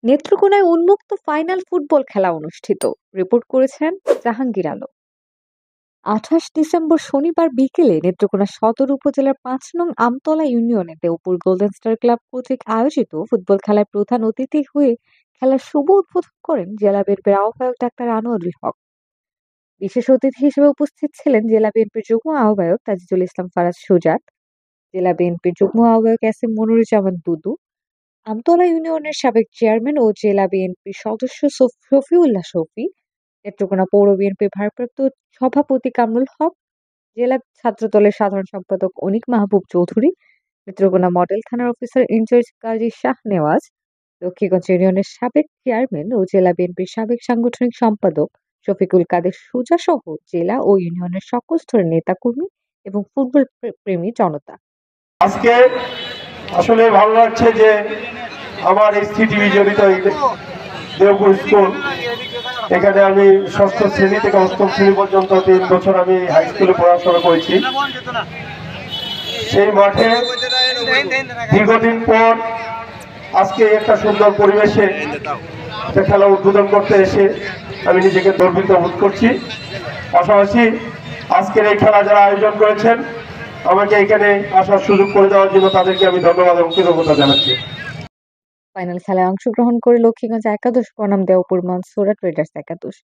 নেত্রকোনায় উন্মুক্ত final football খেলা অনুষ্ঠিত। রিপোর্ট করেছেন জাহাঙ্গীর আলম। ২৮ ডিসেম্বর শনিবার বিকেলে নেত্রকোনা সদর উপজেলার ৫ নং আমতলা ইউনিয়নে দেওপুর গোল্ডেন স্টার ক্লাব কর্তৃক আয়োজিত ফুটবল খেলায় প্রধান অতিথি হয়ে খেলার শুভ উদ্বোধন করেন জেলা বিএনপির আহ্বায়ক ডাক্তার আনোয়ারুল হক। বিশেষ অতিথি হিসেবে উপস্থিত ছিলেন জেলা বিএনপির যুগ্ম আহ্বায়ক তাজিজুল ইসলাম ফারাজ সুজাত, জেলা বিএনপির যুগ্ম আহ্বায়ক এস এম মনিরুজ্জামান দুদু, আমতলা ইউনিয়নের সাবেক চেয়ারম্যান ও জেলা বিএনপির সদস্য শফিউল্লাহ শফি, নেত্রকোনা পৌর বিএনপির ভারপ্রাপ্ত সভাপতি কামরুল হক, জেলা ছাত্রদলের সাধারণ সম্পাদক অনিক মাহবুব চৌধুরী, নেত্রকোনা মডেল থানার অফিসার ইনচার্জ কাজী শাহ নেওয়াজ, লক্ষ্মীগঞ্জ ইউনিয়নের সাবেক চেয়ারম্যান ও জেলা বিএনপির সাবেক সাংগঠনিক সম্পাদক শফিকুল কাদের সুজা সহ জেলা ও ইউনিয়নের সকল স্তরের নেতাকর্মী এবং ফুটবল প্রেমী জনতা। আজকে আসলে ভালো লাগছে যে আমার এই স্মৃতি বিজড়িত দেওপুর স্কুল, এখানে আমি ষষ্ঠ শ্রেণী থেকে অষ্টম শ্রেণী পর্যন্ত ৩ বছর আমি হাই স্কুলে পড়াশোনা করেছি। সেই মাঠে দীর্ঘদিন পর আজকে একটা সুন্দর পরিবেশে একটা খেলা উদ্বোধন করতে এসে আমি নিজেকে গর্বিত বোধ করছি। পাশাপাশি আজকের এই খেলা যারা আয়োজন করেছেন, আমাকে এখানে আসার সুযোগ করে দেওয়ার জন্য তাদেরকে আমি ধন্যবাদ এবং কৃতজ্ঞতা জানাচ্ছি। ফাইনাল খেলায় অংশগ্রহণ করে লক্ষ্মীগঞ্জ একাদশ বনাম দেওপুর মানসুরা ট্রেডার্স একাদশ।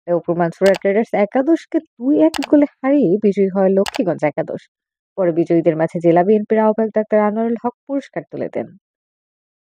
দেওপুর মানসুরা ট্রেডার্স একাদশকে ২-১ গোলে হারিয়ে বিজয়ী হয় লক্ষ্মীগঞ্জ একাদশ। পরে বিজয়ীদের মাঝে জেলা বিএনপির আহ্বায়ক ডাক্তার আনোয়ারুল হক পুরস্কার তুলে দেন।